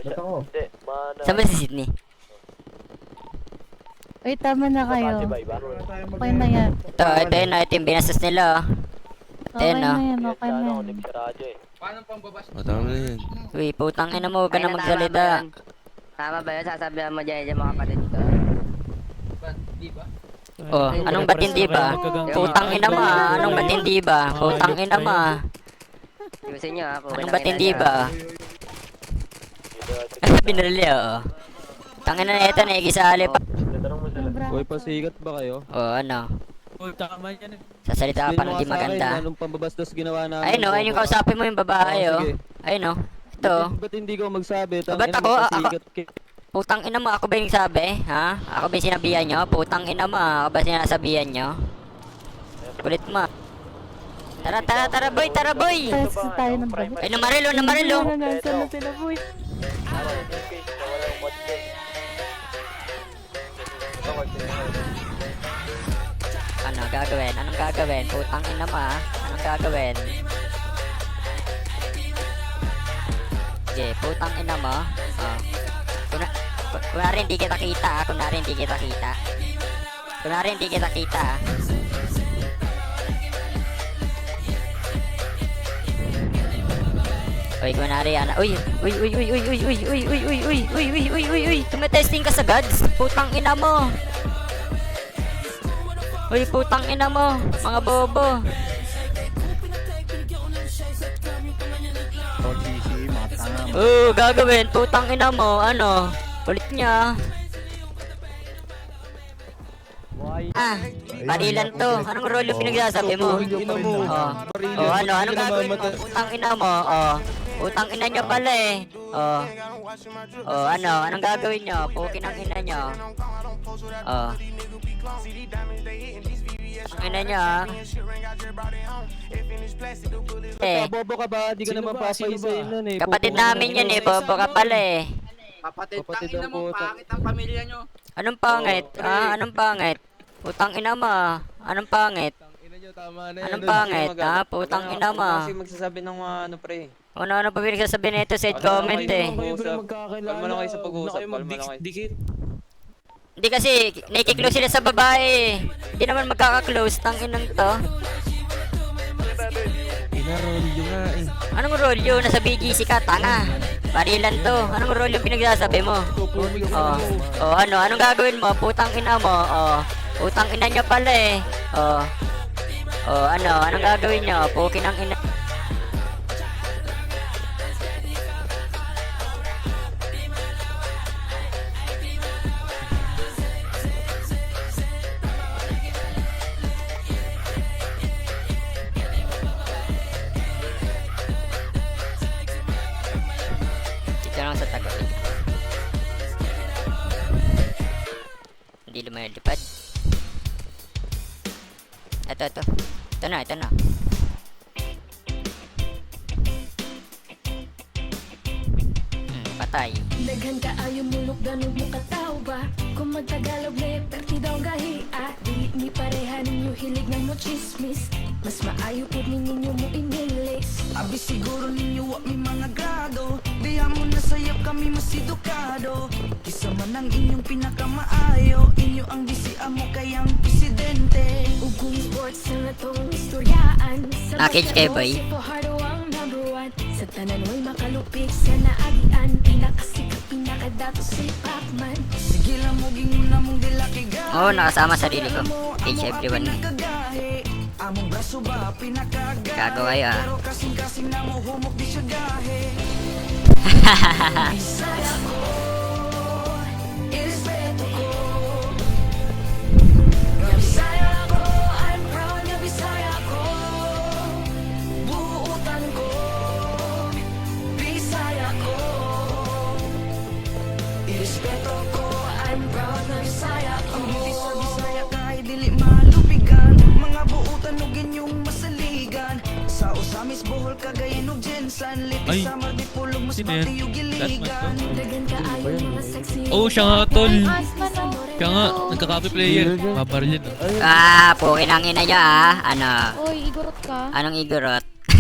Ba't ako? Hindi, mana. Saan ba si Sydney? Uy, tama na kayo. Iba. Okay na yan. Ito yun, ito yung binastos nila, oh. Ito Okay yun, na oh. yan, okay na yan. Connect si Radyo eh. Matama na yan. Uy, putang ina mo, huwag ka na Ayun, magsalita. Tama ba yun? Sasabihan mo dyan yung mga kapatid ko. Oh, anong ba't hindi ba? Putang ina mo, ah. Anong ba't hindi ba? Putang ina mo, ah. Ayusin nyo ha. Anong ba't hindi ba? Binarili, oo. Tangina na ito, naikisali pa. Tatanong mo sila. Sobra. Hoy, pasikat ba kayo? Oo, ano. Uy, tama yan. Sasalita ka pa ng di maganda. Anong pambabastos ginawa namin? Ayun, ayun yung kausapin mo yung babae, oh. Sige. Ayun, oh. Ito. Ba't hindi ko magsabi? Ba't ako? Putang ina mo, ako ba yung sabi? Ha? Ako ba yung sinabihan nyo? Putang ina mo, ako ba sinasabihan nyo? Kulit mo. Tara, tara, tara boy, tara boy! Test tayo ng drama. Ay, namarilo, namarilo! Nasaan na sila, boy? Ano gagawin? Anong gagawin? Putang ina mo, ha? Anong gagawin? Sige, putang ina mo. Oh. Kunwari hindi kita kita, ah. Kunwari hindi kita kita. Kunwari hindi kita kita, ah. Uy, kunwari yan. Uy, uy, uy, uy, uy, uy, uy, uy, uy, uy, uy, uy, uy, uy, uy, uy, tumetesting ka sa gods. Putang ina mo. Uy, putang ina mo, mga bobo. Gagawin, putang ina mo, ano? Kulit niya. Ah, barilan to. Anong role yung pinagsasabi mo? Oh, ano? Anong gagawin mo? Putang ina mo, oh. Putang ina nyo pala eh. Oh. Oh, ano? Anong gagawin nyo? Pukin ang ina nyo. Oh. Ang ina nyo, ah. Eh, Bobo ka ba? Di ka naman papaisayin nun eh. kapatid namin yan eh. Bobo ka pala eh. Kapatid Tangina mo, pangit ang pamilya nyo. Anong pangit? Ah, anong pangit? Putang ina mo. Anong pangit? Anong pangit? Ha? Putang ina mo. Kasi magsasabi ng mga ano pre. Ano pa pinagsasabi nito sa comment eh. Kalma lang kayo sa pag-uusap. Kalma lang kayo. Hindi kasi nakikiklose sila sa babae. Hindi naman magkaka-close. Tanginang to. Inarolyo nga eh. Anong rolyo? Nasa BGC ka, tanga. Barilan to. Anong rolyo pinagsasabi mo? Oh. Oh, ano? Anong gagawin mo? Putang ina mo. Oh. Putang ina nyo pala eh. Oh. Oh, ano? Anong gagawin nyo? Pukin ang ina. Dito lang sa tagot. Hindi lumalipad. Ito. Ito na. Patay. Daghan ka ayo mulok ganun mo kataw ba? Kung magtagalog na perti daw gahi di ni pareha ninyo hilig ng mo chismis. Mas maayo po ninyo mo inilis. Abi siguro ninyo wa may mga grado. Diha mo na sayap kami mas edukado. Isa man ang inyong pinakamaayo. Inyo ang bisian mo kayang presidente. Ug kung sports na natong istoryaan. Nakich kay boy. Si Fajardo ang number one. Sa tanan mo'y makalupik sa naagian. Pinakasikat, pinakadato si Pacman. Sige lang mo gingon na mong dila kay gahe. Oo, nakasama sarili ko. Page everyone. Among braso ba pinakagahe. Gagawa yun, ah. Pero kasing-kasing na mo humok di siya gahe. Bisaya ko, irespeto ko. Nga Bisaya ko, I'm proud nga Bisaya ko. Buutan ko, Bisaya ko. Irespeto ko, I'm proud nga Bisaya ko. ang hindi sa Bisaya kahit dili malupigan. Mga buutan ug inyong masaligan. Sa usamis buhol kagayan ug jensan. Lipi sa mardipulog mas pati ug giligan. Daghan ka ayo mga sexy. Oh, siya nga tol. Asman, oh. Siya nga, nagka-copy player. Mabarilin. Ah, pukin ang ina nyo, ah. Ano? Uy, igurot ka. Anong igorot?